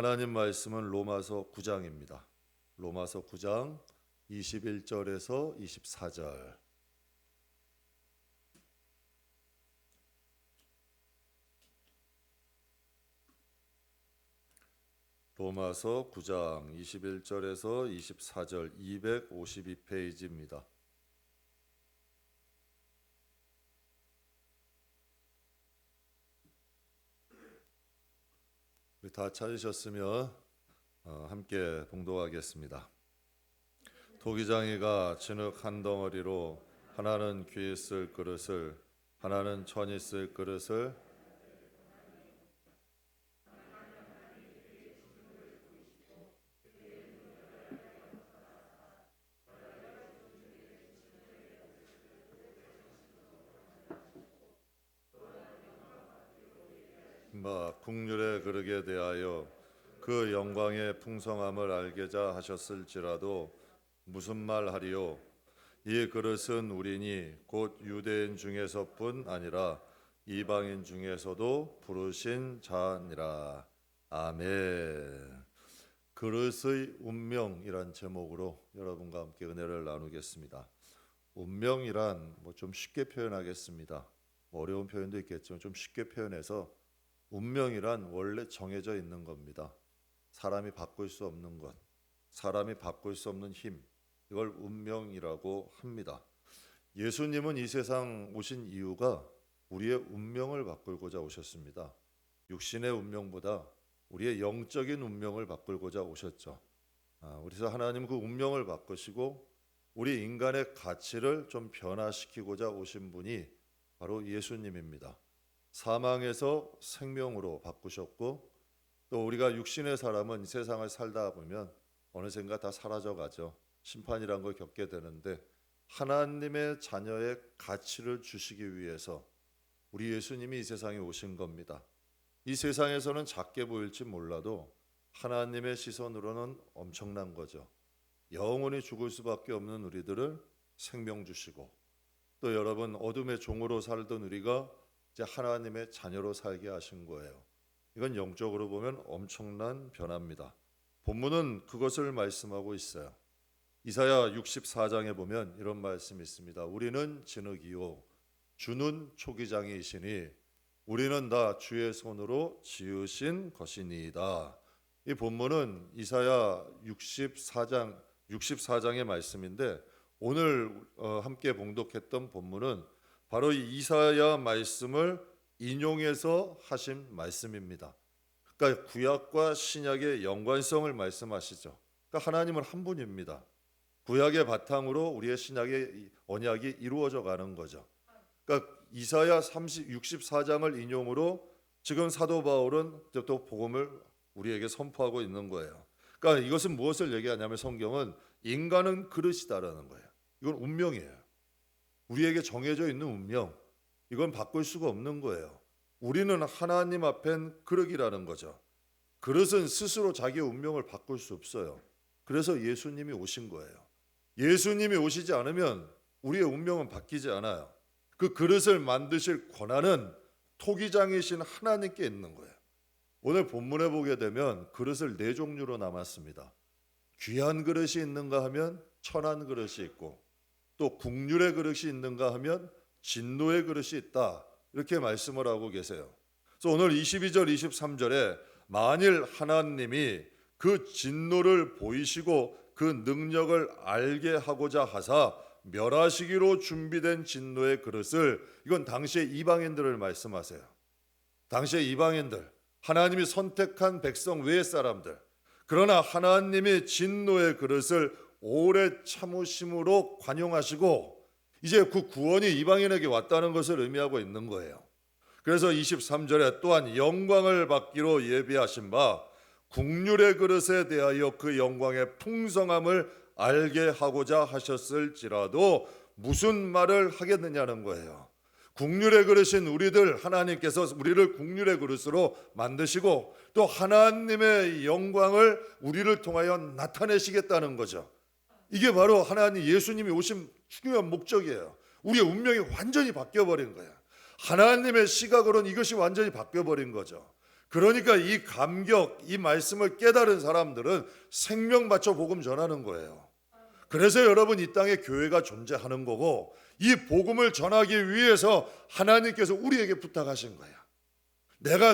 하나님 말씀은 로마서 9장입니다. 로마서 9장 21절에서 24절. 로마서 9장 21절에서 24절 252페이지입니다. 우리 다 찾으셨으면 함께 봉독하겠습니다. 토기장이가 진흙 한 덩어리로 하나는 귀 쓸 그릇을 하나는 천이 쓸 그릇을 국률에 그르게 대하여 그 영광의 풍성함을 알게자 하셨을지라도 무슨 말 하리요? 이 그릇은 우리니 곧 유대인 중에서뿐 아니라 이방인 중에서도 부르신 자니라. 아멘. 그릇의 운명이란 제목으로 여러분과 함께 은혜를 나누겠습니다. 운명이란 좀 쉽게 표현하겠습니다. 어려운 표현도 있겠지만 좀 쉽게 표현해서 운명이란 원래 정해져 있는 겁니다. 사람이 바꿀 수 없는 것, 사람이 바꿀 수 없는 힘, 이걸 운명이라고 합니다. 예수님은 이 세상 오신 이유가 우리의 운명을 바꾸고자 오셨습니다. 육신의 운명보다 우리의 영적인 운명을 바꾸고자 오셨죠. 그래서 하나님 그 운명을 바꾸시고 우리 인간의 가치를 좀 변화시키고자 오신 분이 바로 예수님입니다. 사망에서 생명으로 바꾸셨고 또 우리가 육신의 사람은 이 세상을 살다 보면 어느샌가 다 사라져가죠. 심판이란 걸 겪게 되는데 하나님의 자녀의 가치를 주시기 위해서 우리 예수님이 이 세상에 오신 겁니다. 이 세상에서는 작게 보일지 몰라도 하나님의 시선으로는 엄청난 거죠. 영원히 죽을 수밖에 없는 우리들을 생명 주시고 또 여러분 어둠의 종으로 살던 우리가 이제 하나님의 자녀로 살게 하신 거예요. 이건 영적으로 보면 엄청난 변화입니다. 본문은 그것을 말씀하고 있어요. 이사야 64장에 보면 이런 말씀이 있습니다. 우리는 진흙이요 주는 초기장이시니 우리는 다 주의 손으로 지으신 것이니이다. 이 본문은 이사야 64장의 말씀인데 오늘 함께 봉독했던 본문은 바로 이 이사야 말씀을 인용해서 하신 말씀입니다. 그러니까 구약과 신약의 연관성을 말씀하시죠. 그러니까 하나님은 한 분입니다. 구약의 바탕으로 우리의 신약의 언약이 이루어져 가는 거죠. 그러니까 이사야 64장을 인용으로 지금 사도 바울은 또 복음을 우리에게 선포하고 있는 거예요. 그러니까 이것은 무엇을 얘기하냐면 성경은 인간은 그릇이다라는 거예요. 이건 운명이에요. 우리에게 정해져 있는 운명, 이건 바꿀 수가 없는 거예요. 우리는 하나님 앞엔 그릇이라는 거죠. 그릇은 스스로 자기의 운명을 바꿀 수 없어요. 그래서 예수님이 오신 거예요. 예수님이 오시지 않으면 우리의 운명은 바뀌지 않아요. 그 그릇을 만드실 권한은 토기장이신 하나님께 있는 거예요. 오늘 본문에 보게 되면 그릇을 4종류로 나눴습니다. 귀한 그릇이 있는가 하면 천한 그릇이 있고 또 국률의 그릇이 있는가 하면 진노의 그릇이 있다. 이렇게 말씀을 하고 계세요. 그래서 오늘 22절 23절에 만일 하나님이 그 진노를 보이시고 그 능력을 알게 하고자 하사 멸하시기로 준비된 진노의 그릇을, 이건 당시의 이방인들을 말씀하세요. 당시의 이방인들, 하나님이 선택한 백성 외의 사람들, 그러나 하나님이 진노의 그릇을 오래 참으심으로 관용하시고 이제 그 구원이 이방인에게 왔다는 것을 의미하고 있는 거예요. 그래서 23절에 또한 영광을 받기로 예비하신 바 국률의 그릇에 대하여 그 영광의 풍성함을 알게 하고자 하셨을지라도 무슨 말을 하겠느냐는 거예요. 국률의 그릇인 우리들, 하나님께서 우리를 국률의 그릇으로 만드시고 또 하나님의 영광을 우리를 통하여 나타내시겠다는 거죠. 이게 바로 하나님 예수님이 오신 중요한 목적이에요. 우리의 운명이 완전히 바뀌어버린 거예요. 하나님의 시각으로는 이것이 완전히 바뀌어버린 거죠. 그러니까 이 감격, 이 말씀을 깨달은 사람들은 생명 바쳐 복음 전하는 거예요. 그래서 여러분 이 땅에 교회가 존재하는 거고, 이 복음을 전하기 위해서 하나님께서 우리에게 부탁하신 거야.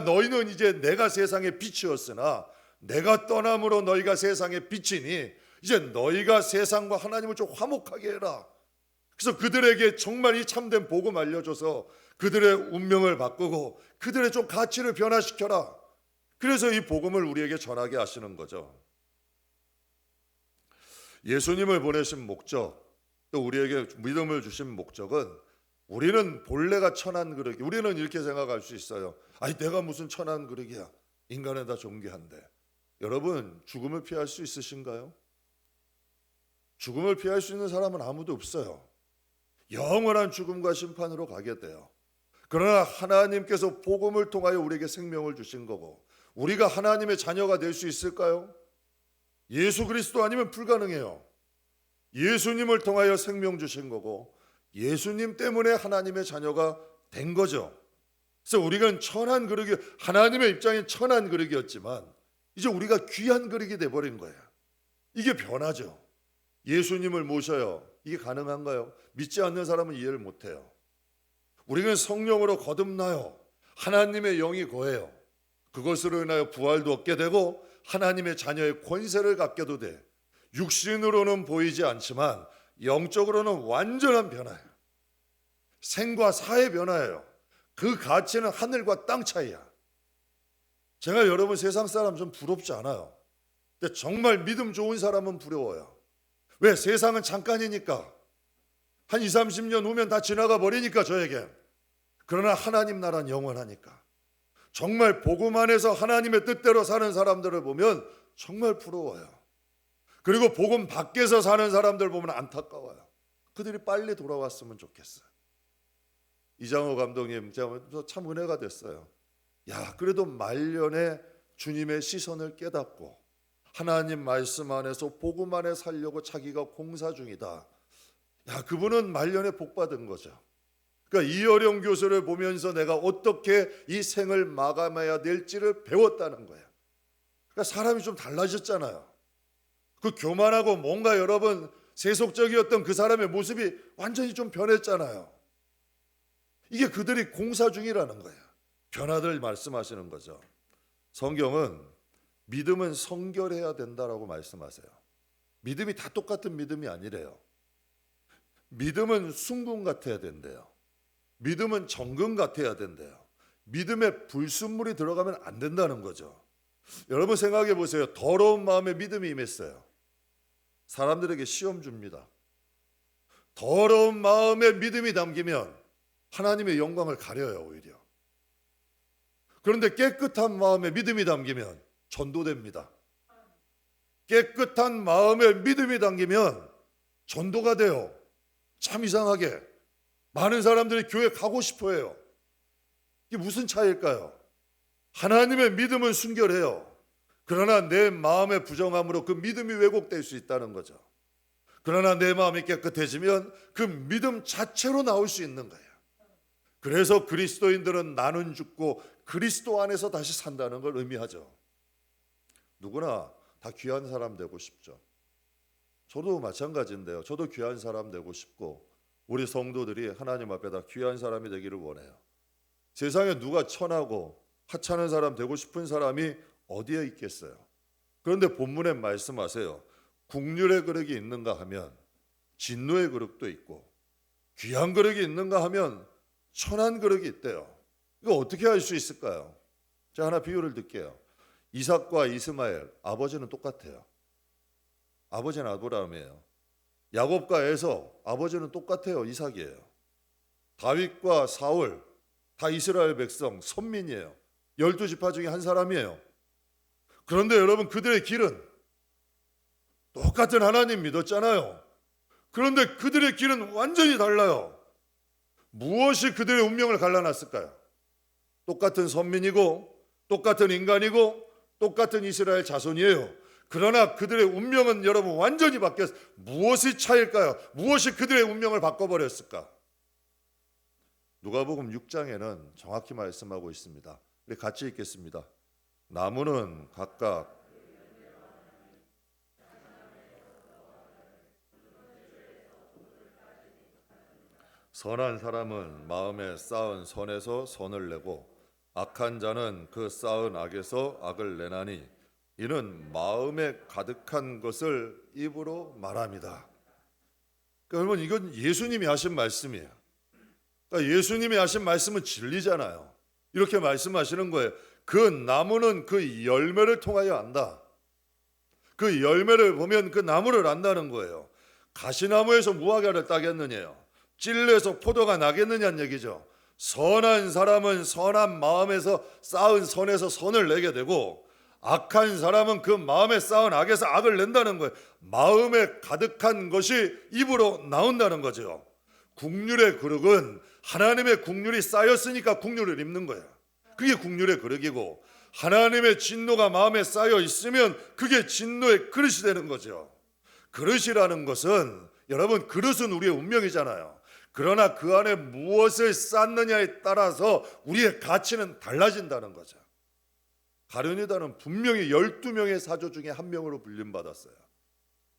너희는 이제 내가 세상의 빛이었으나 내가 떠남으로 너희가 세상의 빛이니 이제 너희가 세상과 하나님을 좀 화목하게 해라. 그래서 그들에게 정말 이 참된 복음 알려줘서 그들의 운명을 바꾸고 그들의 좀 가치를 변화시켜라. 그래서 이 복음을 우리에게 전하게 하시는 거죠. 예수님을 보내신 목적, 또 우리에게 믿음을 주신 목적은, 우리는 본래가 천한 그릇이, 우리는 이렇게 생각할 수 있어요. 아니 내가 무슨 천한 그릇이야, 인간은 다 존귀한데. 여러분, 죽음을 피할 수 있으신가요? 죽음을 피할 수 있는 사람은 아무도 없어요. 영원한 죽음과 심판으로 가게 돼요. 그러나 하나님께서 복음을 통하여 우리에게 생명을 주신 거고, 우리가 하나님의 자녀가 될 수 있을까요? 예수 그리스도 아니면 불가능해요. 예수님을 통하여 생명 주신 거고, 예수님 때문에 하나님의 자녀가 된 거죠. 그래서 우리가 천한 그릇이, 하나님의 입장엔 천한 그릇이었지만 이제 우리가 귀한 그릇이 돼버린 거예요. 이게 변하죠. 예수님을 모셔요. 이게 가능한가요? 믿지 않는 사람은 이해를 못해요. 우리는 성령으로 거듭나요. 하나님의 영이 거해요. 그것으로 인하여 부활도 얻게 되고 하나님의 자녀의 권세를 갖게도 돼. 육신으로는 보이지 않지만 영적으로는 완전한 변화예요. 생과 사의 변화예요. 그 가치는 하늘과 땅 차이야. 제가 여러분 세상 사람 좀 부럽지 않아요. 근데 정말 믿음 좋은 사람은 부러워요. 왜? 세상은 잠깐이니까. 한 20, 30년 후면 다 지나가 버리니까 저에겐. 그러나 하나님 나라는 영원하니까. 정말 복음 안에서 하나님의 뜻대로 사는 사람들을 보면 정말 부러워요. 그리고 복음 밖에서 사는 사람들 보면 안타까워요. 그들이 빨리 돌아왔으면 좋겠어요. 이장호 감독님, 제가 참 은혜가 됐어요. 야, 그래도 말년에 주님의 시선을 깨닫고 하나님 말씀 안에서 복음 안에 살려고 자기가 공사 중이다. 야, 그분은 말년에 복 받은 거죠. 그러니까 이어령 교수를 보면서 내가 어떻게 이 생을 마감해야 될지를 배웠다는 거예요. 그러니까 사람이 좀 달라졌잖아요. 그 교만하고 뭔가 여러분 세속적이었던 그 사람의 모습이 완전히 좀 변했잖아요. 이게 그들이 공사 중이라는 거예요. 변화들 말씀하시는 거죠. 성경은 믿음은 성결해야 된다라고 말씀하세요. 믿음이 다 똑같은 믿음이 아니래요. 믿음은 순금 같아야 된대요. 믿음은 정금 같아야 된대요. 믿음에 불순물이 들어가면 안 된다는 거죠. 여러분 생각해 보세요. 더러운 마음에 믿음이 임했어요. 사람들에게 시험 줍니다. 더러운 마음에 믿음이 담기면 하나님의 영광을 가려요, 오히려. 그런데 깨끗한 마음에 믿음이 담기면 전도됩니다. 깨끗한 마음에 믿음이 담기면 전도가 돼요. 참 이상하게 많은 사람들이 교회 가고 싶어 해요. 이게 무슨 차이일까요? 하나님의 믿음은 순결해요. 그러나 내 마음의 부정함으로 그 믿음이 왜곡될 수 있다는 거죠. 그러나 내 마음이 깨끗해지면 그 믿음 자체로 나올 수 있는 거예요. 그래서 그리스도인들은 나는 죽고 그리스도 안에서 다시 산다는 걸 의미하죠. 누구나 다 귀한 사람 되고 싶죠. 저도 마찬가지인데요. 저도 귀한 사람 되고 싶고 우리 성도들이 하나님 앞에 다 귀한 사람이 되기를 원해요. 세상에 누가 천하고 하찮은 사람 되고 싶은 사람이 어디에 있겠어요? 그런데 본문에 말씀하세요. 국률의 그릇이 있는가 하면 진노의 그릇도 있고 귀한 그릇이 있는가 하면 천한 그릇이 있대요. 이거 어떻게 할 수 있을까요? 제가 하나 비유를 드릴게요. 이삭과 이스마엘, 아버지는 똑같아요. 아버지는 아브라함이에요. 야곱과 에서, 아버지는 똑같아요. 이삭이에요. 다윗과 사울, 다 이스라엘 백성, 선민이에요. 12지파 중에 한 사람이에요. 그런데 여러분 그들의 길은 똑같은 하나님 믿었잖아요. 그런데 그들의 길은 완전히 달라요. 무엇이 그들의 운명을 갈라놨을까요? 똑같은 선민이고 똑같은 인간이고 똑같은 이스라엘 자손이에요. 그러나 그들의 운명은 여러분 완전히 바뀌었어요. 무엇이 차일까요? 무엇이 그들의 운명을 바꿔버렸을까? 누가복음 6장에는 정확히 말씀하고 있습니다. 우리 같이 읽겠습니다. 나무는 각각 선한 사람은 마음에 쌓은 선에서 선을 내고 악한 자는 그 쌓은 악에서 악을 내나니 이는 마음에 가득한 것을 입으로 말합니다. 그러니까 여러분, 이건 예수님이 하신 말씀이에요. 그러니까 예수님이 하신 말씀은 진리잖아요. 이렇게 말씀하시는 거예요. 그 나무는 그 열매를 통하여 안다. 그 열매를 보면 그 나무를 안다는 거예요. 가시나무에서 무화과를 따겠느냐요? 찔레에서 포도가 나겠느냐는 얘기죠. 선한 사람은 선한 마음에서 쌓은 선에서 선을 내게 되고, 악한 사람은 그 마음에 쌓은 악에서 악을 낸다는 거예요. 마음에 가득한 것이 입으로 나온다는 거죠. 국률의 그릇은 하나님의 국률이 쌓였으니까 국률을 입는 거예요. 그게 국률의 그릇이고, 하나님의 진노가 마음에 쌓여 있으면 그게 진노의 그릇이 되는 거죠. 그릇이라는 것은, 여러분, 그릇은 우리의 운명이잖아요. 그러나 그 안에 무엇을 쌓느냐에 따라서 우리의 가치는 달라진다는 거죠. 가룟유다는 분명히 12명의 사도 중에 한 명으로 불림받았어요.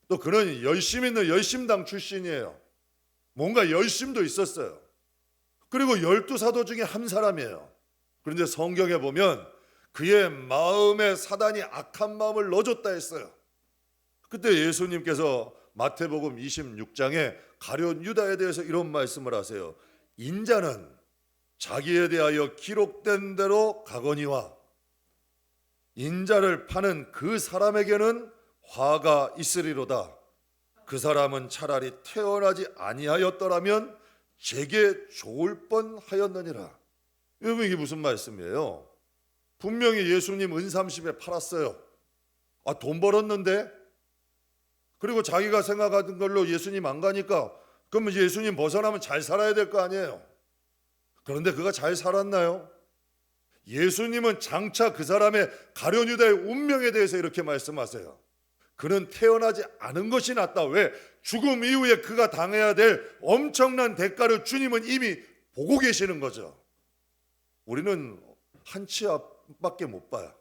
또 그는 열심 있는 열심당 출신이에요. 뭔가 열심도 있었어요. 그리고 12사도 중에 한 사람이에요. 그런데 성경에 보면 그의 마음에 사단이 악한 마음을 넣어줬다 했어요. 그때 예수님께서 마태복음 26장에 가룟 유다에 대해서 이런 말씀을 하세요. 인자는 자기에 대하여 기록된 대로 가거니와 인자를 파는 그 사람에게는 화가 있으리로다. 그 사람은 차라리 태어나지 아니하였더라면 제게 좋을 뻔하였느니라. 여러분, 이게 무슨 말씀이에요? 분명히 예수님 은30에 팔았어요. 돈 벌었는데? 그리고 자기가 생각하던 걸로 예수님 안 가니까 그러면 예수님 벗어나면 잘 살아야 될 거 아니에요. 그런데 그가 잘 살았나요? 예수님은 장차 그 사람의 가룟 유다의 운명에 대해서 이렇게 말씀하세요. 그는 태어나지 않은 것이 낫다. 왜? 죽음 이후에 그가 당해야 될 엄청난 대가를 주님은 이미 보고 계시는 거죠. 우리는 한 치 앞밖에 못 봐요.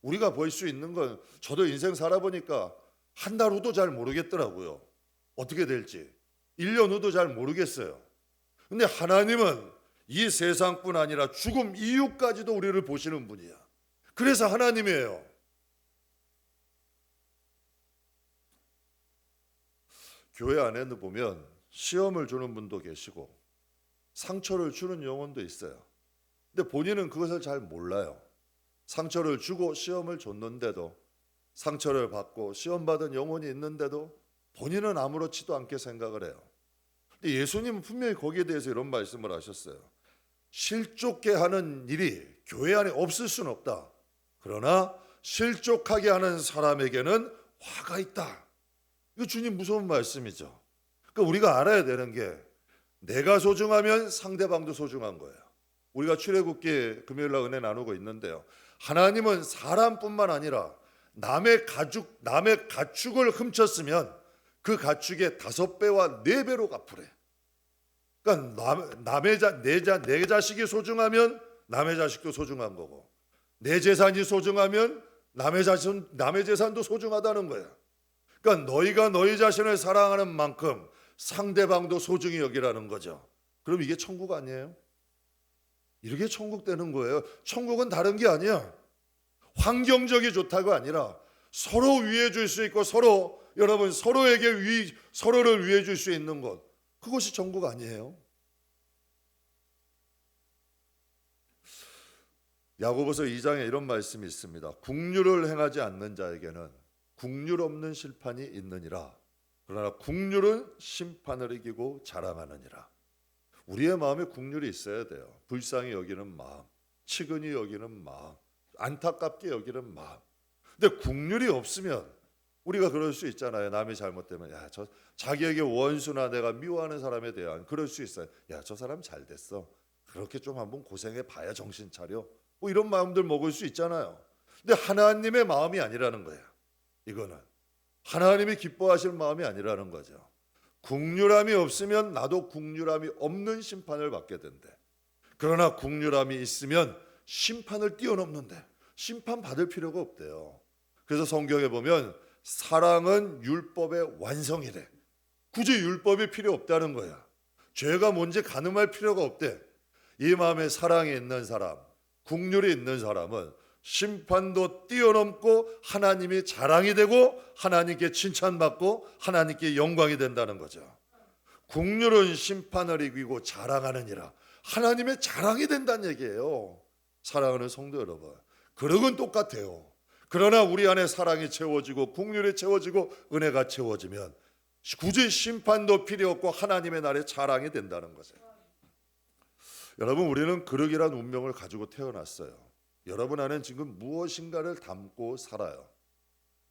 우리가 볼 수 있는 건, 저도 인생 살아보니까 한 달 후도 잘 모르겠더라고요. 어떻게 될지. 1년 후도 잘 모르겠어요. 근데 하나님은 이 세상뿐 아니라 죽음 이후까지도 우리를 보시는 분이야. 그래서 하나님이에요. 교회 안에는 보면 시험을 주는 분도 계시고 상처를 주는 영혼도 있어요. 근데 본인은 그것을 잘 몰라요. 상처를 주고 시험을 줬는데도, 상처를 받고 시험받은 영혼이 있는데도 본인은 아무렇지도 않게 생각을 해요. 근데 예수님은 분명히 거기에 대해서 이런 말씀을 하셨어요. 실족게 하는 일이 교회 안에 없을 수는 없다. 그러나 실족하게 하는 사람에게는 화가 있다. 이거 주님 무서운 말씀이죠. 그러니까 우리가 알아야 되는 게, 내가 소중하면 상대방도 소중한 거예요. 우리가 출애굽기 금요일날 은혜 나누고 있는데요. 하나님은 사람뿐만 아니라 남의 가축을 훔쳤으면 그 가축의 5배와 4배로 갚으래. 그러니까 내 자식이 소중하면 남의 자식도 소중한 거고, 내 재산이 소중하면 남의 재산도 소중하다는 거야. 그러니까 너희가 너희 자신을 사랑하는 만큼 상대방도 소중히 여기라는 거죠. 그럼 이게 천국 아니에요? 이렇게 천국 되는 거예요. 천국은 다른 게 아니야. 환경적이 좋다가 아니라 서로 위해 줄 수 있고, 여러분 서로를 위해 줄 수 있는 것, 그것이 천국 아니에요? 야고보서 2장에 이런 말씀이 있습니다. 국률을 행하지 않는 자에게는 국률 없는 심판이 있느니라. 그러나 국률은 심판을 이기고 자랑하느니라. 우리의 마음에 국률이 있어야 돼요. 불쌍히 여기는 마음, 측은히 여기는 마음, 안타깝게 여기는 마음. 근데 국률이 없으면 우리가 그럴 수 있잖아요. 남이 잘못되면 자기에게 원수나 내가 미워하는 사람에 대한, 그럴 수 있어요. 저 사람 잘 됐어. 그렇게 좀 한번 고생해 봐야 정신 차려. 뭐 이런 마음들 먹을 수 있잖아요. 근데 하나님의 마음이 아니라는 거예요. 이거는 하나님이 기뻐하실 마음이 아니라는 거죠. 국률함이 없으면 나도 국률함이 없는 심판을 받게 된대. 그러나 국률함이 있으면 심판을 뛰어넘는데, 심판받을 필요가 없대요. 그래서 성경에 보면 사랑은 율법의 완성이래. 굳이 율법이 필요 없다는 거야. 죄가 뭔지 가늠할 필요가 없대. 이 마음에 사랑이 있는 사람, 긍휼이 있는 사람은 심판도 뛰어넘고 하나님이 자랑이 되고 하나님께 칭찬받고 하나님께 영광이 된다는 거죠. 긍휼은 심판을 이기고 자랑하느니라. 하나님의 자랑이 된다는 얘기예요. 사랑하는 성도 여러분, 그릇은 똑같아요. 그러나 우리 안에 사랑이 채워지고 긍휼이 채워지고 은혜가 채워지면 굳이 심판도 필요 없고 하나님의 날에 자랑이 된다는 거죠. 여러분, 우리는 그릇이란 운명을 가지고 태어났어요. 여러분 안에는 지금 무엇인가를 담고 살아요.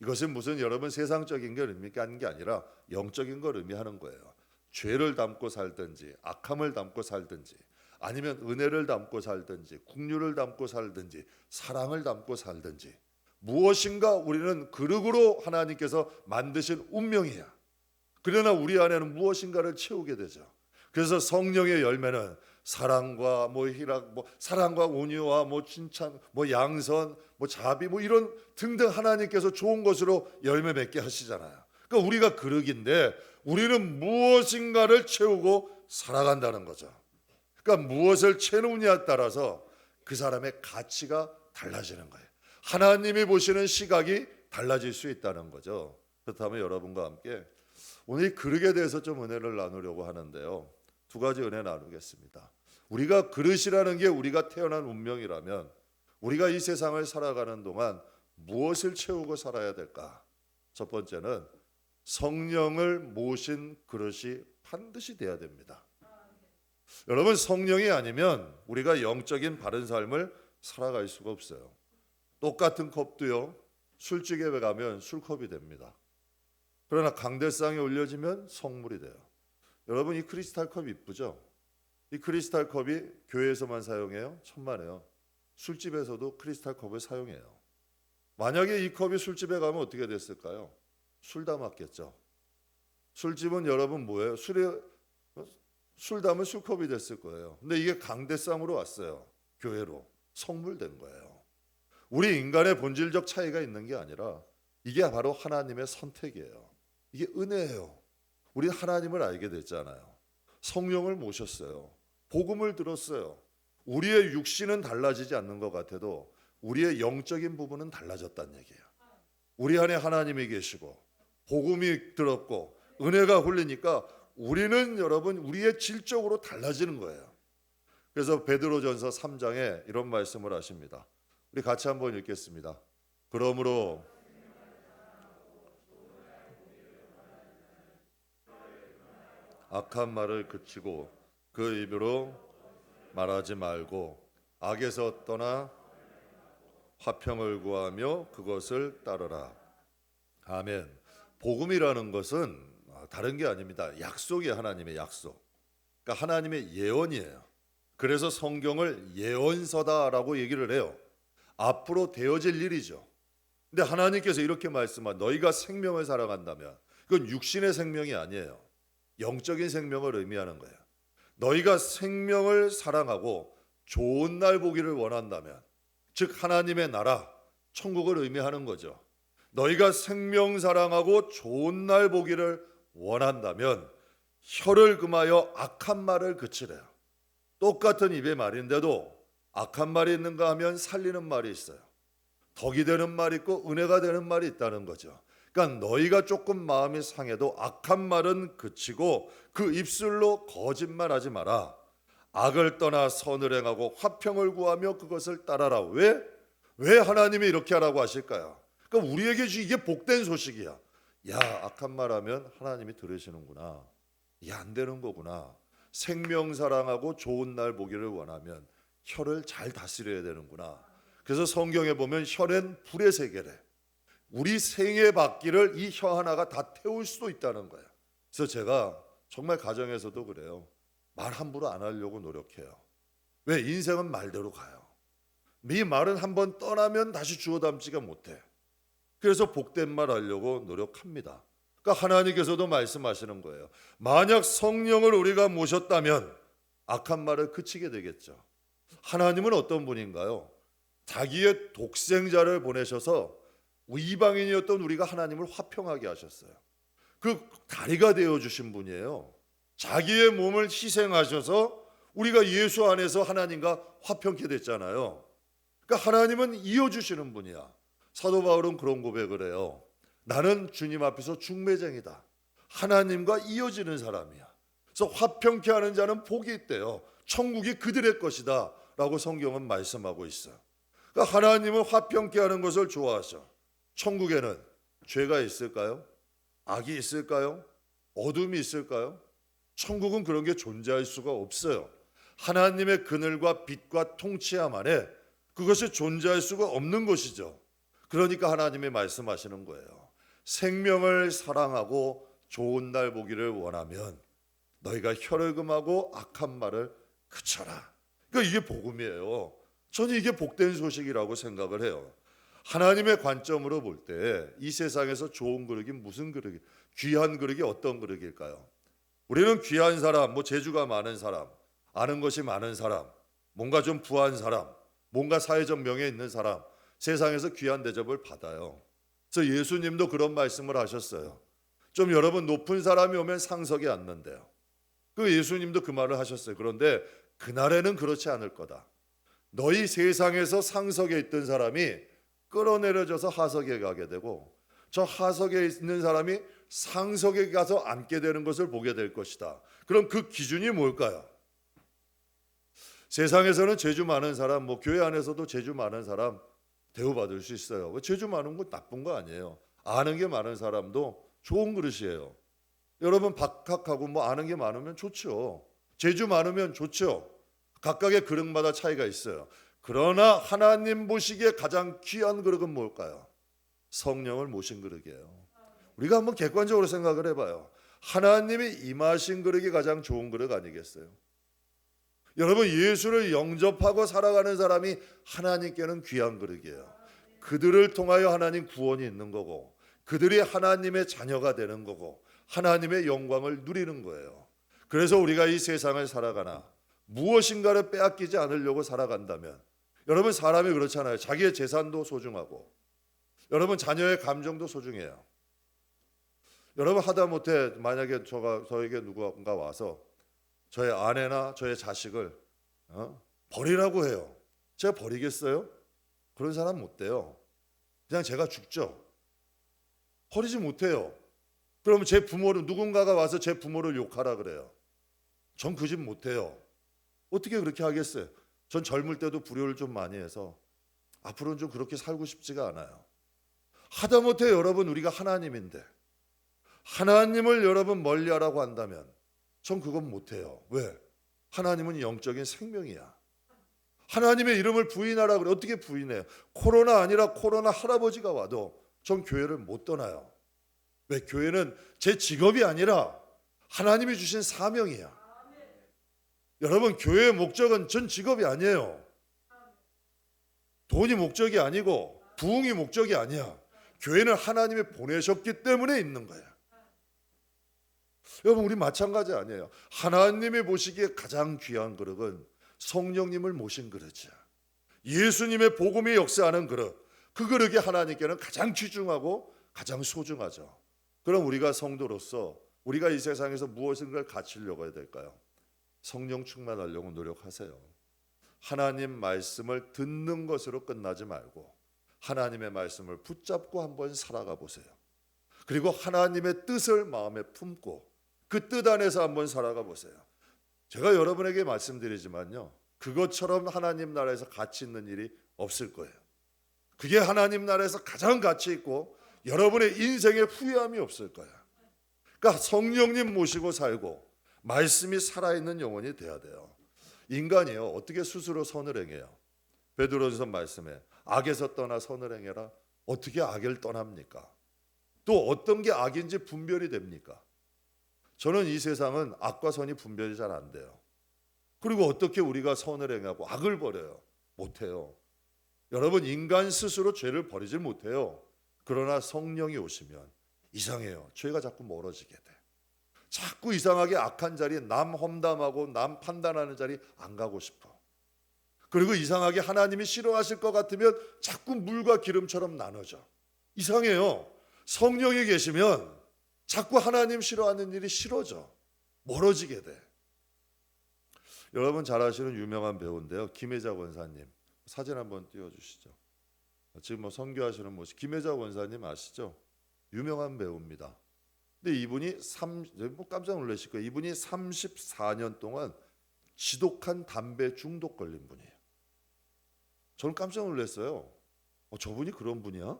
이것은 무슨 여러분 세상적인 걸 의미하는 게 아니라 영적인 걸 의미하는 거예요. 죄를 담고 살든지 악함을 담고 살든지 아니면 은혜를 담고 살든지 긍휼을 담고 살든지 사랑을 담고 살든지 무엇인가 우리는 그릇으로 하나님께서 만드신 운명이야. 그러나 우리 안에는 무엇인가를 채우게 되죠. 그래서 성령의 열매는 사랑과 희락, 사랑과 온유와 칭찬, 양선, 자비, 이런 등등 하나님께서 좋은 것으로 열매 맺게 하시잖아요. 그러니까 우리가 그릇인데 우리는 무엇인가를 채우고 살아간다는 거죠. 그러니까 무엇을 채우느냐에 따라서 그 사람의 가치가 달라지는 거예요. 하나님이 보시는 시각이 달라질 수 있다는 거죠. 그렇다면 여러분과 함께 오늘 이 그릇에 대해서 좀 은혜를 나누려고 하는데요. 두 가지 은혜 나누겠습니다. 우리가 그릇이라는 게 우리가 태어난 운명이라면 우리가 이 세상을 살아가는 동안 무엇을 채우고 살아야 될까? 첫 번째는 성령을 모신 그릇이 반드시 돼야 됩니다. 여러분, 성령이 아니면 우리가 영적인 바른 삶을 살아갈 수가 없어요. 똑같은 컵도요, 술집에 가면 술컵이 됩니다. 그러나 강대상에 올려지면 성물이 돼요. 여러분, 이 크리스탈 컵 이쁘죠? 이 크리스탈 컵이 교회에서만 사용해요? 천만에요. 술집에서도 크리스탈 컵을 사용해요. 만약에 이 컵이 술집에 가면 어떻게 됐을까요? 술 담았겠죠. 술집은 여러분 뭐예요? 술 담은 술컵이 됐을 거예요. 근데 이게 강대상으로 왔어요. 교회로 성물된 거예요. 우리 인간의 본질적 차이가 있는 게 아니라 이게 바로 하나님의 선택이에요. 이게 은혜예요. 우리 하나님을 알게 됐잖아요. 성령을 모셨어요. 복음을 들었어요. 우리의 육신은 달라지지 않는 것 같아도 우리의 영적인 부분은 달라졌다는 얘기예요. 우리 안에 하나님이 계시고 복음이 들었고 은혜가 흘리니까 우리는 여러분 우리의 질적으로 달라지는 거예요. 그래서 베드로전서 3장에 이런 말씀을 하십니다. 우리 같이 한번 읽겠습니다. 그러므로 악한 말을 그치고 그 입으로 말하지 말고 악에서 떠나 화평을 구하며 그것을 따르라. 아멘. 복음이라는 것은 다른 게 아닙니다. 약속이에요. 하나님의 약속. 그러니까 하나님의 예언이에요. 그래서 성경을 예언서다라고 얘기를 해요. 앞으로 되어질 일이죠. 근데 하나님께서 이렇게 말씀한 너희가 생명을 살아간다면 그건 육신의 생명이 아니에요. 영적인 생명을 의미하는 거예요. 너희가 생명을 사랑하고 좋은 날 보기를 원한다면 즉 하나님의 나라, 천국을 의미하는 거죠. 너희가 생명 사랑하고 좋은 날 보기를 원한다면 혀를 금하여 악한 말을 그치래요. 똑같은 입의 말인데도 악한 말이 있는가 하면 살리는 말이 있어요. 덕이 되는 말이 있고 은혜가 되는 말이 있다는 거죠. 그러니까 너희가 조금 마음이 상해도 악한 말은 그치고 그 입술로 거짓말하지 마라. 악을 떠나 선을 행하고 화평을 구하며 그것을 따라라. 왜 하나님이 이렇게 하라고 하실까요? 그러니까 우리에게 이게 복된 소식이야. 야, 악한 말하면 하나님이 들으시는구나. 이게 안 되는 거구나. 생명 사랑하고 좋은 날 보기를 원하면 혀를 잘 다스려야 되는구나. 그래서 성경에 보면 혀는 불의 세계래. 우리 생애 받기를 이 혀 하나가 다 태울 수도 있다는 거예요. 그래서 제가 정말 가정에서도 그래요. 말 함부로 안 하려고 노력해요. 왜? 인생은 말대로 가요. 이 말은 한번 떠나면 다시 주워 담지가 못해. 그래서 복된 말 하려고 노력합니다. 그러니까 하나님께서도 말씀하시는 거예요. 만약 성령을 우리가 모셨다면 악한 말을 그치게 되겠죠. 하나님은 어떤 분인가요? 자기의 독생자를 보내셔서 이방인이었던 우리가 하나님을 화평하게 하셨어요. 그 다리가 되어 주신 분이에요. 자기의 몸을 희생하셔서 우리가 예수 안에서 하나님과 화평케 됐잖아요. 그러니까 하나님은 이어주시는 분이야. 사도 바울은 그런 고백을 해요. 나는 주님 앞에서 중매쟁이다. 하나님과 이어지는 사람이야. 그래서 화평케 하는 자는 복이 있대요. 천국이 그들의 것이다 라고 성경은 말씀하고 있어요. 그러니까 하나님은 화평케 하는 것을 좋아하셔. 천국에는 죄가 있을까요? 악이 있을까요? 어둠이 있을까요? 천국은 그런 게 존재할 수가 없어요. 하나님의 그늘과 빛과 통치함 안에 그것이 존재할 수가 없는 것이죠. 그러니까 하나님이 말씀하시는 거예요. 생명을 사랑하고 좋은 날 보기를 원하면 너희가 혀를 금하고 악한 말을 그쳐라. 그러니까 이게 복음이에요. 저는 이게 복된 소식이라고 생각을 해요. 하나님의 관점으로 볼 때 이 세상에서 좋은 그릇이 무슨 그릇이, 귀한 그릇이 어떤 그릇일까요? 우리는 귀한 사람, 재주가 많은 사람, 아는 것이 많은 사람, 뭔가 좀 부한 사람, 뭔가 사회적 명예 있는 사람, 세상에서 귀한 대접을 받아요. 그래서 예수님도 그런 말씀을 하셨어요. 좀 여러분 높은 사람이 오면 상석에 앉는데요. 그 예수님도 그 말을 하셨어요. 그런데 그날에는 그렇지 않을 거다. 너희 세상에서 상석에 있던 사람이 끌어내려져서 하석에 가게 되고 저 하석에 있는 사람이 상석에 가서 앉게 되는 것을 보게 될 것이다. 그럼 그 기준이 뭘까요? 세상에서는 재주 많은 사람, 교회 안에서도 재주 많은 사람 대우받을 수 있어요. 재주 많은 건 나쁜 거 아니에요. 아는 게 많은 사람도 좋은 그릇이에요. 여러분 박학하고 아는 게 많으면 좋죠. 재주 많으면 좋죠. 각각의 그릇마다 차이가 있어요. 그러나 하나님 보시기에 가장 귀한 그릇은 뭘까요? 성령을 모신 그릇이에요. 우리가 한번 객관적으로 생각을 해봐요. 하나님이 임하신 그릇이 가장 좋은 그릇 아니겠어요? 여러분 예수를 영접하고 살아가는 사람이 하나님께는 귀한 그릇이에요. 그들을 통하여 하나님 구원이 있는 거고 그들이 하나님의 자녀가 되는 거고 하나님의 영광을 누리는 거예요. 그래서 우리가 이 세상을 살아가나 무엇인가를 빼앗기지 않으려고 살아간다면 여러분 사람이 그렇잖아요. 자기의 재산도 소중하고 여러분 자녀의 감정도 소중해요. 여러분 하다못해 만약에 저에게 누군가 와서 저의 아내나 저의 자식을 버리라고 해요. 제가 버리겠어요? 그런 사람 못 돼요. 그냥 제가 죽죠. 버리지 못해요. 그러면 제 부모를 누군가가 와서 제 부모를 욕하라 그래요. 전 그 집 못해요. 어떻게 그렇게 하겠어요? 전 젊을 때도 불효를 좀 많이 해서 앞으로는 좀 그렇게 살고 싶지가 않아요. 하다못해 여러분 우리가 하나님인데 하나님을 여러분 멀리하라고 한다면 전 그건 못해요. 왜? 하나님은 영적인 생명이야. 하나님의 이름을 부인하라 그래. 어떻게 부인해요? 코로나 아니라 코로나 할아버지가 와도 전 교회를 못 떠나요. 왜? 교회는 제 직업이 아니라 하나님이 주신 사명이야. 여러분 교회의 목적은 전 직업이 아니에요. 돈이 목적이 아니고 부흥이 목적이 아니야. 교회는 하나님이 보내셨기 때문에 있는 거야. 여러분 우리 마찬가지 아니에요. 하나님이 보시기에 가장 귀한 그릇은 성령님을 모신 그릇이야. 예수님의 복음이 역사하는 그릇. 그 그릇이 하나님께는 가장 귀중하고 가장 소중하죠. 그럼 우리가 성도로서 우리가 이 세상에서 무엇인가를 갖추려고 해야 될까요? 성령 충만하려고 노력하세요. 하나님 말씀을 듣는 것으로 끝나지 말고 하나님의 말씀을 붙잡고 한번 살아가 보세요. 그리고 하나님의 뜻을 마음에 품고 그 뜻 안에서 한번 살아가 보세요. 제가 여러분에게 말씀드리지만요. 그것처럼 하나님 나라에서 가치 있는 일이 없을 거예요. 그게 하나님 나라에서 가장 가치 있고 여러분의 인생에 후회함이 없을 거예요. 그러니까 성령님 모시고 살고 말씀이 살아있는 영혼이 돼야 돼요. 인간이요 어떻게 스스로 선을 행해요? 베드로전서 말씀에 악에서 떠나 선을 행해라. 어떻게 악을 떠납니까? 또 어떤 게 악인지 분별이 됩니까? 저는 이 세상은 악과 선이 분별이 잘 안 돼요. 그리고 어떻게 우리가 선을 행하고 악을 버려요? 못해요. 여러분 인간 스스로 죄를 버리질 못해요. 그러나 성령이 오시면 이상해요. 죄가 자꾸 멀어지게 돼. 자꾸 이상하게 악한 자리에 남 험담하고 남 판단하는 자리 안 가고 싶어. 그리고 이상하게 하나님이 싫어하실 것 같으면 자꾸 물과 기름처럼 나눠져. 이상해요. 성령이 계시면 자꾸 하나님 싫어하는 일이 싫어져. 멀어지게 돼. 여러분 잘 아시는 유명한 배우인데요. 김혜자 권사님. 사진 한번 띄워주시죠. 지금 선교하시는 모습. 김혜자 권사님 아시죠? 유명한 배우입니다. 근데 이분이 깜짝 놀라실 거예요. 이분이 34년 동안 지독한 담배 중독 걸린 분이에요. 저는 깜짝 놀랐어요. 저분이 그런 분이야?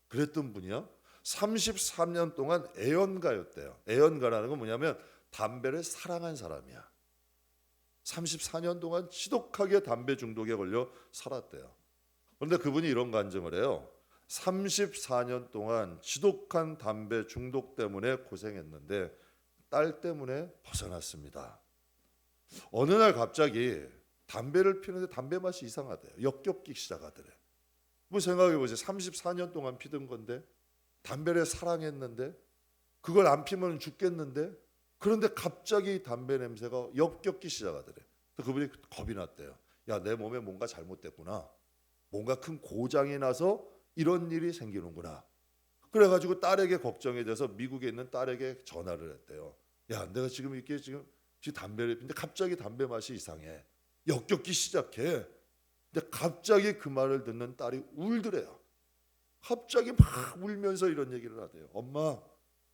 그랬던 분이야? 33년 동안 애연가였대요. 애연가라는 건 뭐냐면 담배를 사랑한 사람이야. 34년 동안 지독하게 담배 중독에 걸려 살았대요. 그런데 그분이 이런 간증을 해요. 34년 동안 지독한 담배 중독 때문에 고생했는데 딸 때문에 벗어났습니다. 어느 날 갑자기 담배를 피우는데 담배 맛이 이상하대요. 역겹기 시작하더래. 뭐 생각해 보세요. 34년 동안 피던 건데, 담배를 사랑했는데, 그걸 안 피면 죽겠는데, 그런데 갑자기 담배 냄새가 역겹기 시작하더래. 그분이 겁이 났대요. 야, 내 몸에 뭔가 잘못됐구나. 뭔가 큰 고장이 나서 이런 일이 생기는구나. 그래가지고 딸에게 걱정이 돼서 미국에 있는 딸에게 전화를 했대요. 야, 내가 지금 이렇게 지금 담배를 피는데 갑자기 담배 맛이 이상해. 역겹기 시작해. 근데 갑자기 그 말을 듣는 딸이 울더래요. 갑자기 막 울면서 이런 얘기를 하대요. 엄마,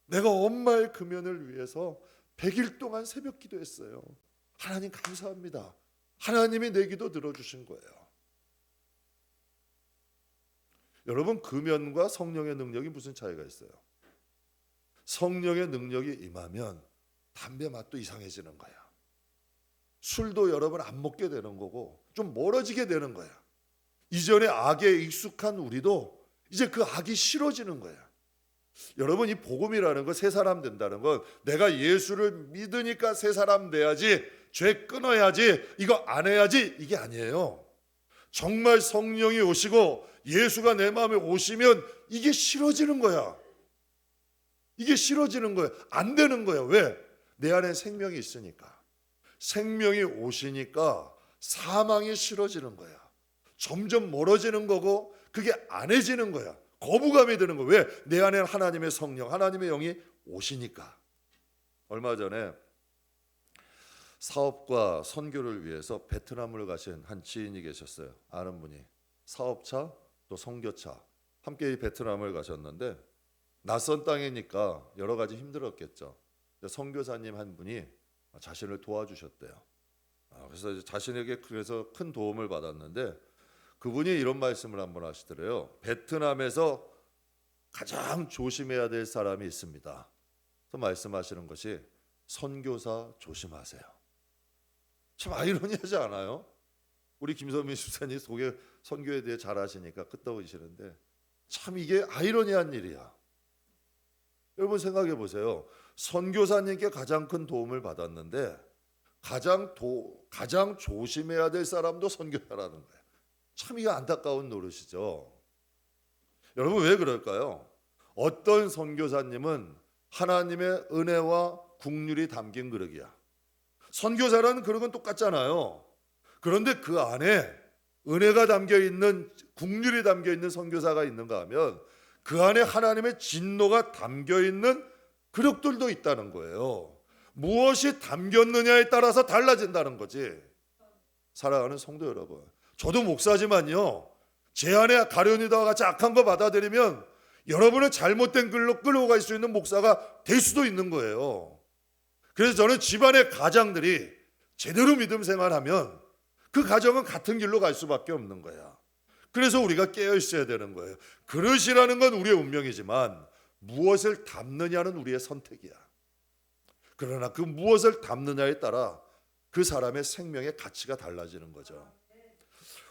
내가 엄마의 금연을 위해서 100일 동안 새벽 기도했어요. 하나님 감사합니다. 하나님이 내 기도 들어주신 거예요. 여러분, 금연과 성령의 능력이 무슨 차이가 있어요? 성령의 능력이 임하면 담배 맛도 이상해지는 거야. 술도 여러분 안 먹게 되는 거고 좀 멀어지게 되는 거야. 이전에 악에 익숙한 우리도 이제 그 악이 싫어지는 거야. 여러분, 이 복음이라는 거 새 사람 된다는 건 내가 예수를 믿으니까 새 사람 돼야지, 죄 끊어야지, 이거 안 해야지, 이게 아니에요. 정말 성령이 오시고 예수가 내 마음에 오시면 이게 싫어지는 거야. 이게 싫어지는 거야. 안 되는 거야. 왜? 내 안에 생명이 있으니까. 생명이 오시니까 사망이 싫어지는 거야. 점점 멀어지는 거고 그게 안해지는 거야. 거부감이 드는 거야. 왜? 내 안에 하나님의 성령, 하나님의 영이 오시니까. 얼마 전에 사업과 선교를 위해서 베트남을 가신 한 지인이 계셨어요. 아는 분이. 사업차 또 선교차 함께 이 베트남을 가셨는데 낯선 땅이니까 여러 가지 힘들었겠죠. 선교사님 한 분이 자신을 도와주셨대요. 그래서 자신에게 그래서 큰 도움을 받았는데 그분이 이런 말씀을 한번 하시더래요. 베트남에서 가장 조심해야 될 사람이 있습니다. 그래서 말씀하시는 것이 선교사 조심하세요. 참 아이러니하지 않아요? 우리 김선민 집사님 속에 선교에 대해 잘 아시니까 끄떡이시는데 참 이게 아이러니한 일이야. 여러분 생각해 보세요. 선교사님께 가장 큰 도움을 받았는데 가장 조심해야 될 사람도 선교사라는 거예요. 참 이게 안타까운 노릇이죠. 여러분 왜 그럴까요? 어떤 선교사님은 하나님의 은혜와 국률이 담긴 그릇이야. 선교사라는 그릇은 똑같잖아요. 그런데 그 안에 은혜가 담겨있는, 국률이 담겨있는 선교사가 있는가 하면 그 안에 하나님의 진노가 담겨있는 그릇들도 있다는 거예요. 무엇이 담겼느냐에 따라서 달라진다는 거지. 사랑하는 성도 여러분, 저도 목사지만요, 제 안에 가련이다와 같이 악한 거 받아들이면 여러분은 잘못된 길로 끌어갈 수 있는 목사가 될 수도 있는 거예요. 그래서 저는 집안의 가장들이 제대로 믿음 생활하면 그 가정은 같은 길로 갈 수밖에 없는 거야. 그래서 우리가 깨어 있어야 되는 거예요. 그릇이라는 건 우리의 운명이지만 무엇을 담느냐는 우리의 선택이야. 그러나 그 무엇을 담느냐에 따라 그 사람의 생명의 가치가 달라지는 거죠.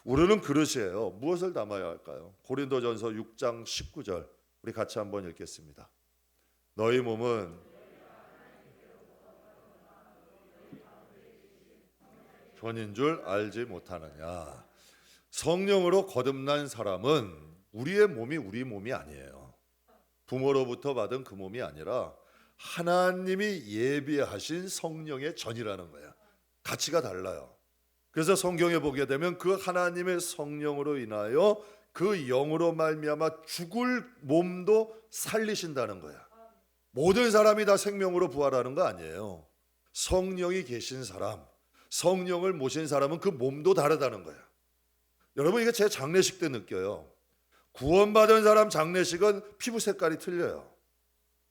우리는 그릇이에요. 무엇을 담아야 할까요? 고린도전서 6장 19절 우리 같이 한번 읽겠습니다. 너희 몸은 견인 줄 알지 못하느냐. 성령으로 거듭난 사람은 우리의 몸이 우리 몸이 아니에요. 부모로부터 받은 그 몸이 아니라 하나님이 예비하신 성령의 전이라는 거야. 가치가 달라요. 그래서 성경에 보게 되면 그 하나님의 성령으로 인하여 그 영으로 말미암아 죽을 몸도 살리신다는 거야. 모든 사람이 다 생명으로 부활하는 거 아니에요. 성령이 계신 사람, 성령을 모신 사람은 그 몸도 다르다는 거야. 여러분, 이거 제 장례식 때 느껴요. 구원받은 사람 장례식은 피부 색깔이 틀려요.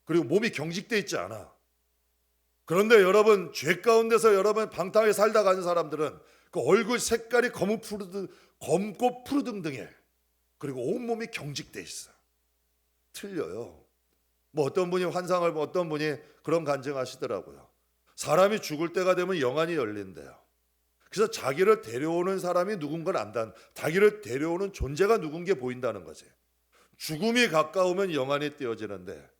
그리고 몸이 경직돼 있지 않아. 그런데 여러분, 죄 가운데서 여러분 방탕하게 살다 가는 사람들은 그 얼굴 색깔이 검고 푸르등등해. 그리고 온몸이 경직돼 있어. 틀려요. 뭐 어떤 분이 환상을 보고 어떤 분이 그런 간증하시더라고요. 사람이 죽을 때가 되면 영안이 열린대요. 그래서 자기를 데려오는 사람이 누군가를 안다는, 자기를 데려오는 존재가 누군 게 보인다는 거지. 죽음이 가까우면 영안이 띄어지는데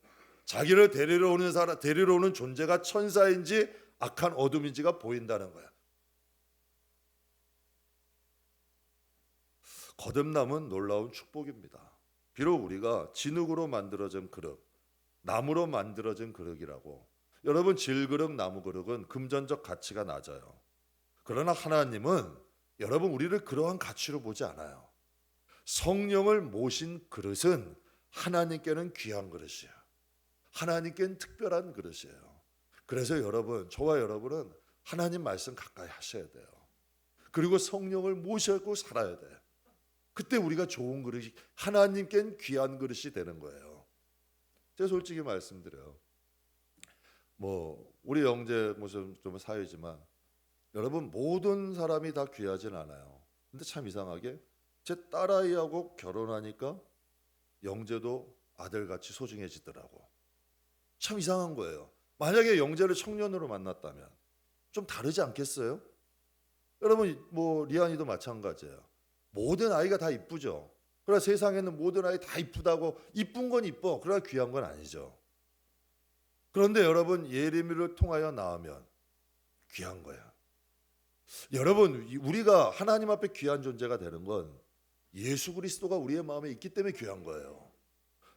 자기를 데리러 오는 존재가 천사인지 악한 어둠인지가 보인다는 거야. 거듭남은 놀라운 축복입니다. 비록 우리가 진흙으로 만들어진 그릇, 나무로 만들어진 그릇이라고, 여러분 질그릇, 나무그릇은 금전적 가치가 낮아요. 그러나 하나님은 여러분 우리를 그러한 가치로 보지 않아요. 성령을 모신 그릇은 하나님께는 귀한 그릇이에요. 하나님께는 특별한 그릇이에요. 그래서 여러분, 저와 여러분은 하나님 말씀 가까이 하셔야 돼요. 그리고 성령을 모시고 살아야 돼요. 그때 우리가 좋은 그릇이, 하나님께는 귀한 그릇이 되는 거예요. 제가 솔직히 말씀드려요. 우리 형제 무슨 좀 사회지만 여러분 모든 사람이 다 귀하진 않아요. 근데 참 이상하게 제 딸아이하고 결혼하니까 영재도 아들같이 소중해지더라고. 참 이상한 거예요. 만약에 영재를 청년으로 만났다면 좀 다르지 않겠어요? 여러분 리안이도 마찬가지예요. 모든 아이가 다 이쁘죠. 그러나 세상에는 모든 아이 다 이쁘다고, 이쁜 건 이뻐, 그러나 귀한 건 아니죠. 그런데 여러분 예레미야를 통하여 나오면 귀한 거야. 여러분 우리가 하나님 앞에 귀한 존재가 되는 건 예수 그리스도가 우리의 마음에 있기 때문에 귀한 거예요.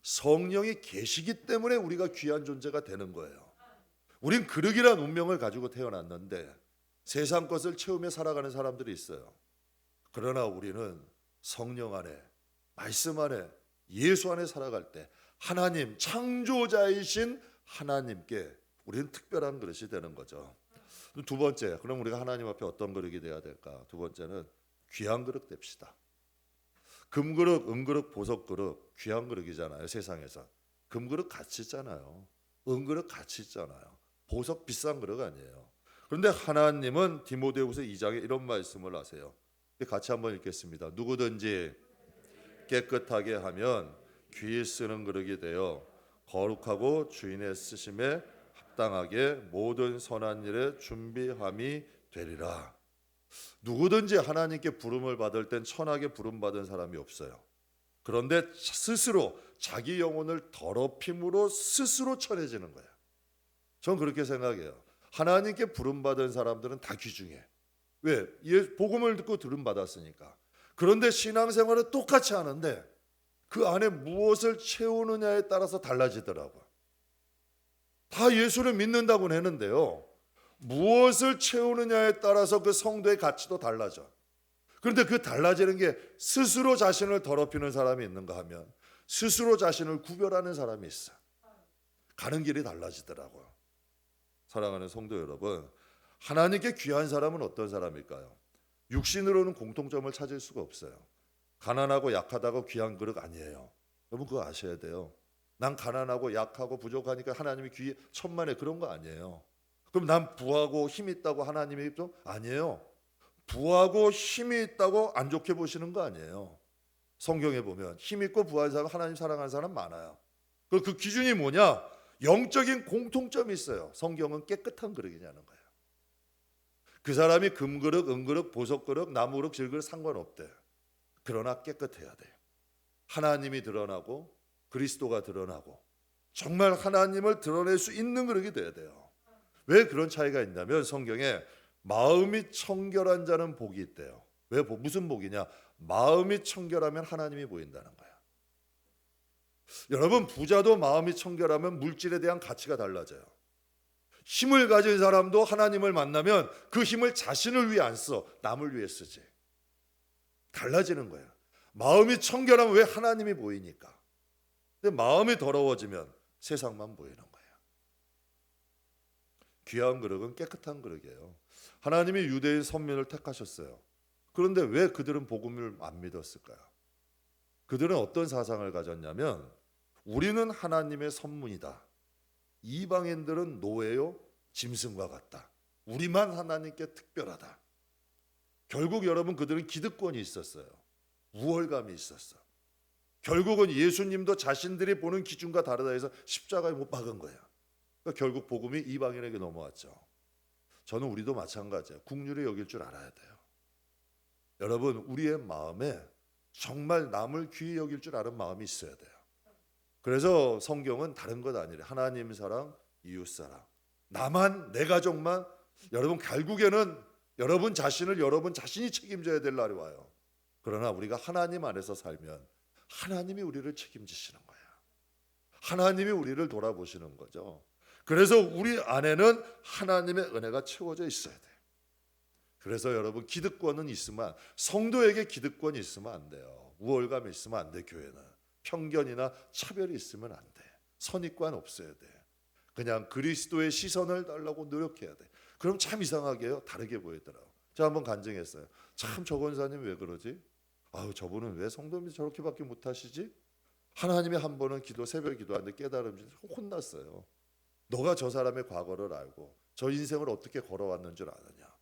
성령이 계시기 때문에 우리가 귀한 존재가 되는 거예요. 우린 그릇이란 운명을 가지고 태어났는데 세상 것을 채우며 살아가는 사람들이 있어요. 그러나 우리는 성령 안에, 말씀 안에, 예수 안에 살아갈 때 하나님, 창조자이신 하나님께 우리는 특별한 그릇이 되는 거죠. 두 번째, 그럼 우리가 하나님 앞에 어떤 그릇이 돼야 될까? 두 번째는 귀한 그릇 됩시다. 금그릇, 은그릇, 보석그릇 귀한 그릇이잖아요. 세상에서 금그릇 가치 있잖아요. 은그릇 가치 있잖아요. 보석 비싼 그릇 아니에요. 그런데 하나님은 디모데후서 2장에 이런 말씀을 하세요. 같이 한번 읽겠습니다. 누구든지 깨끗하게 하면 귀히 쓰는 그릇이 되어 거룩하고 주인의 쓰심에 합당하게 모든 선한 일에 준비함이 되리라. 누구든지 하나님께 부름을 받을 땐 천하게 부름받은 사람이 없어요. 그런데 스스로 자기 영혼을 더럽힘으로 스스로 천해지는 거예요. 전 그렇게 생각해요. 하나님께 부름받은 사람들은 다 귀중해. 왜? 복음을 듣고 들음받았으니까. 그런데 신앙생활은 똑같이 하는데 그 안에 무엇을 채우느냐에 따라서 달라지더라고요. 다 예수를 믿는다고는 했는데요, 무엇을 채우느냐에 따라서 그 성도의 가치도 달라져. 그런데 그 달라지는 게 스스로 자신을 더럽히는 사람이 있는가 하면 스스로 자신을 구별하는 사람이 있어. 가는 길이 달라지더라고요. 사랑하는 성도 여러분, 하나님께 귀한 사람은 어떤 사람일까요? 육신으로는 공통점을 찾을 수가 없어요. 가난하고 약하다고 귀한 그릇 아니에요. 여러분 그거 아셔야 돼요. 난 가난하고 약하고 부족하니까 하나님이 천만에 그런 거 아니에요. 그럼 난 부하고 힘이 있다고 하나님이 좀 아니에요. 부하고 힘이 있다고 안 좋게 보시는 거 아니에요. 성경에 보면 힘 있고 부한 사람, 하나님 사랑하는 사람 많아요. 그 기준이 뭐냐? 영적인 공통점이 있어요. 성경은 깨끗한 그릇이냐는 거예요. 그 사람이 금그릇, 은그릇, 보석그릇, 나무그릇, 질그릇 상관없대요. 그러나 깨끗해야 돼요. 하나님이 드러나고 그리스도가 드러나고 정말 하나님을 드러낼 수 있는 그릇이 돼야 돼요. 왜 그런 차이가 있냐면 성경에 마음이 청결한 자는 복이 있대요. 왜 무슨 복이냐? 마음이 청결하면 하나님이 보인다는 거예요. 여러분 부자도 마음이 청결하면 물질에 대한 가치가 달라져요. 힘을 가진 사람도 하나님을 만나면 그 힘을 자신을 위해 안 써. 남을 위해 쓰지. 달라지는 거예요. 마음이 청결하면 왜 하나님이 보이니까. 근데 마음이 더러워지면 세상만 보이는 거예요. 귀한 그릇은 깨끗한 그릇이에요. 하나님이 유대인 선민을 택하셨어요. 그런데 왜 그들은 복음을 안 믿었을까요? 그들은 어떤 사상을 가졌냐면 우리는 하나님의 선문이다. 이방인들은 노예요, 짐승과 같다. 우리만 하나님께 특별하다. 결국 여러분 그들은 기득권이 있었어요. 우월감이 있었어. 결국은 예수님도 자신들이 보는 기준과 다르다 해서 십자가에 못 박은 거예요. 그러니까 결국 복음이 이방인에게 넘어왔죠. 저는 우리도 마찬가지예요. 국률이 여길 줄 알아야 돼요. 여러분 우리의 마음에 정말 남을 귀히 여길 줄 아는 마음이 있어야 돼요. 그래서 성경은 다른 것 아니래. 하나님 사랑, 이웃 사랑. 나만, 내 가족만. 여러분 결국에는 여러분 자신을 여러분 자신이 책임져야 될 날이 와요. 그러나 우리가 하나님 안에서 살면 하나님이 우리를 책임지시는 거야. 하나님이 우리를 돌아보시는 거죠. 그래서 우리 안에는 하나님의 은혜가 채워져 있어야 돼. 그래서 여러분 기득권은 있으면, 성도에게 기득권이 있으면 안 돼요. 우월감이 있으면 안 돼. 교회는 편견이나 차별이 있으면 안 돼. 선입관 없어야 돼. 그냥 그리스도의 시선을 달라고 노력해야 돼. 그럼 참 이상하게요, 다르게 보이더라고. 제가 한번 간증했어요. 참 저 권사님 왜 그러지? 아유 저분은 왜 성도님이 저렇게밖에 못하시지? 하나님이 한 번은 새벽 기도하는데 깨달음이 혼났어요. 너가 저 사람의 과거를 알고 저 인생을 어떻게 걸어왔는 줄 아느냐.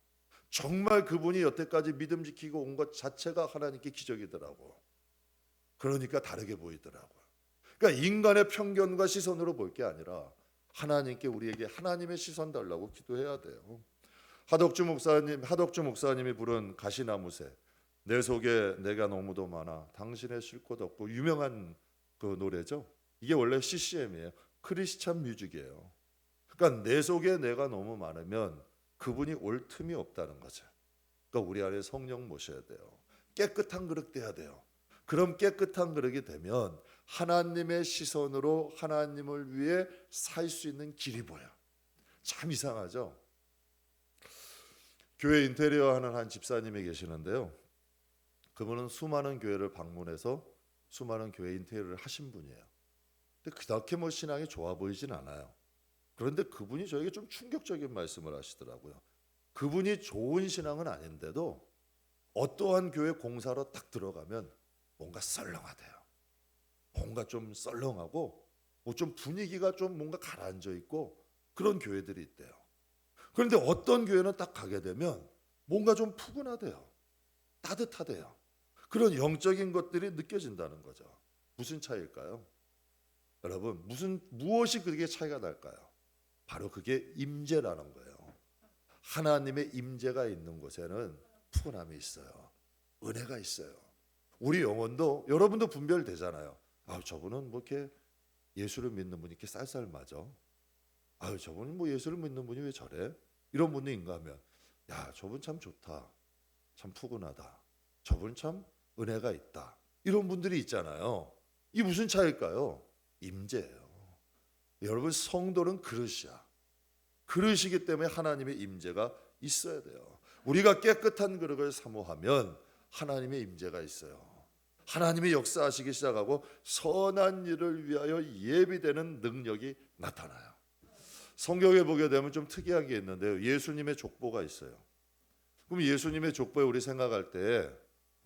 정말 그분이 여태까지 믿음 지키고 온 것 자체가 하나님께 기적이더라고. 그러니까 다르게 보이더라고요. 그러니까 인간의 편견과 시선으로 볼 게 아니라 하나님께 우리에게 하나님의 시선 달라고 기도해야 돼요. 하덕주 목사님이 부른 가시나무새, 내 속에 내가 너무도 많아 당신의 쉴 곳 없고, 유명한 그 노래죠. 이게 원래 CCM이에요. 크리스찬 뮤직이에요. 그러니까 내 속에 내가 너무 많으면 그분이 올 틈이 없다는 거죠. 그러니까 우리 안에 성령 모셔야 돼요. 깨끗한 그릇 돼야 돼요. 그럼 깨끗한 그릇이 되면 하나님의 시선으로 하나님을 위해 살 수 있는 길이 보여. 참 이상하죠. 교회 인테리어 하는 한 집사님이 계시는데요. 그분은 수많은 교회를 방문해서 수많은 교회 인테리어를 하신 분이에요. 근데 그렇게 신앙이 좋아 보이진 않아요. 그런데 그분이 저에게 좀 충격적인 말씀을 하시더라고요. 그분이 좋은 신앙은 아닌데도 어떠한 교회 공사로 딱 들어가면 뭔가 썰렁하대요. 뭔가 좀 썰렁하고 좀 분위기가 좀 뭔가 가라앉아 있고 그런 교회들이 있대요. 그런데 어떤 교회는 딱 가게 되면 뭔가 좀 푸근하대요. 따뜻하대요. 그런 영적인 것들이 느껴진다는 거죠. 무슨 차이일까요? 여러분 무엇이 그게 차이가 날까요? 바로 그게 임재라는 거예요. 하나님의 임재가 있는 곳에는 푸근함이 있어요. 은혜가 있어요. 우리 영혼도 여러분도 분별되잖아요. 아 저분은 뭐 이렇게 예수를 믿는 분이 이렇게 쌀쌀맞아. 아 저분은 뭐 예수를 믿는 분이 왜 저래? 이런 분인가 하면 야 저분 참 좋다. 참 푸근하다. 저분 참 은혜가 있다. 이런 분들이 있잖아요. 이 무슨 차이일까요? 임재예요. 여러분 성도는 그릇이야. 그릇이기 때문에 하나님의 임재가 있어야 돼요. 우리가 깨끗한 그릇을 사모하면 하나님의 임재가 있어요. 하나님이 역사하시기 시작하고 선한 일을 위하여 예비되는 능력이 나타나요. 성경에 보게 되면 좀 특이한 게 있는데요. 예수님의 족보가 있어요. 그럼 예수님의 족보에 우리 생각할 때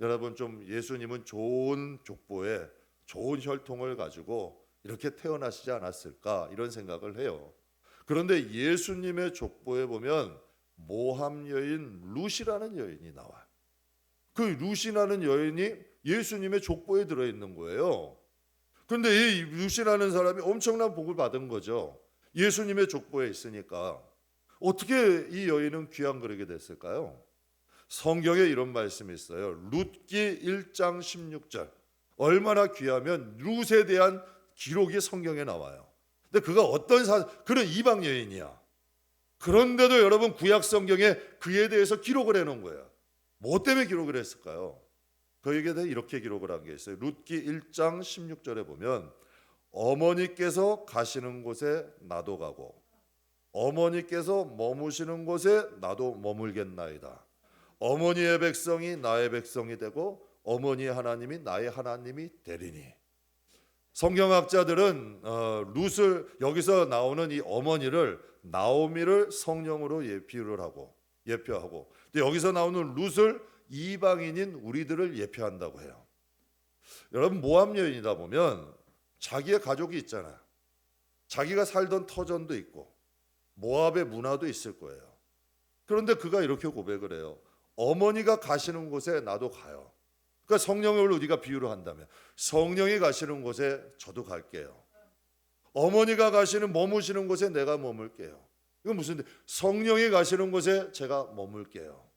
여러분 좀 예수님은 좋은 족보에 좋은 혈통을 가지고 이렇게 태어나시지 않았을까 이런 생각을 해요. 그런데 예수님의 족보에 보면 모함 여인 룻이라는 여인이 나와요. 그 룻이라는 여인이 예수님의 족보에 들어있는 거예요. 그런데 이 룻이라는 사람이 엄청난 복을 받은 거죠. 예수님의 족보에 있으니까. 어떻게 이 여인은 귀한 그릇이 됐을까요? 성경에 이런 말씀이 있어요. 룻기 1장 16절. 얼마나 귀하면 룻에 대한 기록이 성경에 나와요. 근데 그가 그런 이방 여인이야. 그런데도 여러분 구약 성경에 그에 대해서 기록을 해놓은 거예요. 뭐 때문에 기록을 했을까요? 그에게 대해 이렇게 기록을 한 게 있어요. 룻기 1장 16절에 보면 어머니께서 가시는 곳에 나도 가고 어머니께서 머무시는 곳에 나도 머물겠나이다. 어머니의 백성이 나의 백성이 되고 어머니의 하나님이 나의 하나님이 되리니. 성경학자들은 룻을 여기서 나오는 이 어머니를 나오미를 성령으로 예표하고 근데 여기서 나오는 룻을 이방인인 우리들을 예표한다고 해요. 여러분 모압 여인이다 보면 자기의 가족이 있잖아요. 자기가 살던 터전도 있고 모압의 문화도 있을 거예요. 그런데 그가 이렇게 고백을 해요. 어머니가 가시는 곳에 나도 가요. 그러니까 성령을 우리가 비유를 한다면 성령이 가시는 곳에 저도 갈게요. 어머니가 머무시는 곳에 내가 머물게요. 이건 무슨 성령이 가시는 곳에 제가 머물게요.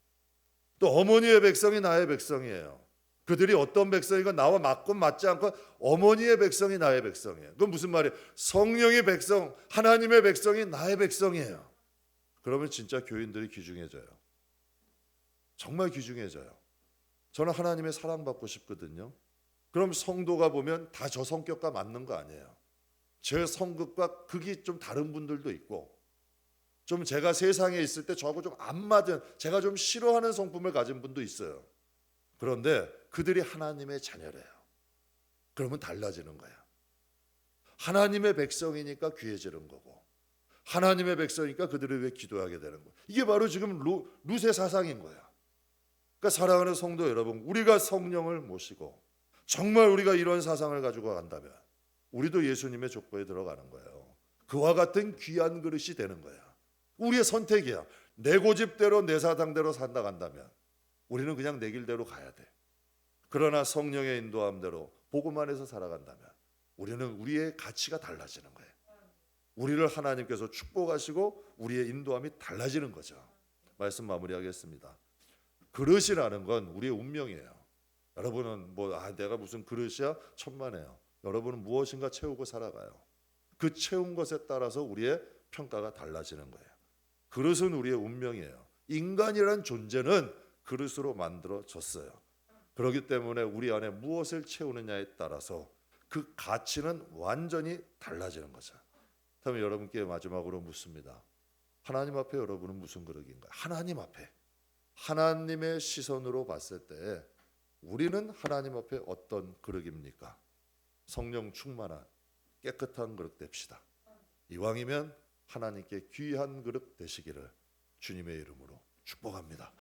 또 어머니의 백성이 나의 백성이에요. 그들이 어떤 백성이고 나와 맞고 맞지 않고 어머니의 백성이 나의 백성이에요. 그건 무슨 말이에요? 성령의 백성, 하나님의 백성이 나의 백성이에요. 그러면 진짜 교인들이 귀중해져요. 정말 귀중해져요. 저는 하나님의 사랑받고 싶거든요. 그럼 성도가 보면 다 저 성격과 맞는 거 아니에요. 제 성격과 극이 좀 다른 분들도 있고 좀 제가 세상에 있을 때 저하고 좀 안 맞은 제가 좀 싫어하는 성품을 가진 분도 있어요. 그런데 그들이 하나님의 자녀래요. 그러면 달라지는 거야. 하나님의 백성이니까 귀해지는 거고 하나님의 백성이니까 그들을 위해 기도하게 되는 거예요. 이게 바로 지금 룻의 사상인 거야. 그러니까 사랑하는 성도 여러분, 우리가 성령을 모시고 정말 우리가 이런 사상을 가지고 간다면 우리도 예수님의 족보에 들어가는 거예요. 그와 같은 귀한 그릇이 되는 거야. 우리의 선택이야. 내 고집대로 내 사상대로 산다 간다면 우리는 그냥 내 길대로 가야 돼. 그러나 성령의 인도함대로 복음 안에서 살아간다면 우리는 우리의 가치가 달라지는 거예요. 우리를 하나님께서 축복하시고 우리의 인도함이 달라지는 거죠. 말씀 마무리하겠습니다. 그릇이라는 건 우리의 운명이에요. 여러분은 내가 무슨 그릇이야? 천만에요. 여러분은 무엇인가 채우고 살아가요. 그 채운 것에 따라서 우리의 평가가 달라지는 거예요. 그릇은 우리의 운명이에요. 인간이란 존재는 그릇으로 만들어졌어요. 그렇기 때문에 우리 안에 무엇을 채우느냐에 따라서 그 가치는 완전히 달라지는 거죠. 그러면 여러분께 마지막으로 묻습니다. 하나님 앞에 여러분은 무슨 그릇인가요? 하나님 앞에 하나님의 시선으로 봤을 때 우리는 하나님 앞에 어떤 그릇입니까? 성령 충만한 깨끗한 그릇 됩시다. 이왕이면 하나님께 귀한 그릇 되시기를 주님의 이름으로 축복합니다.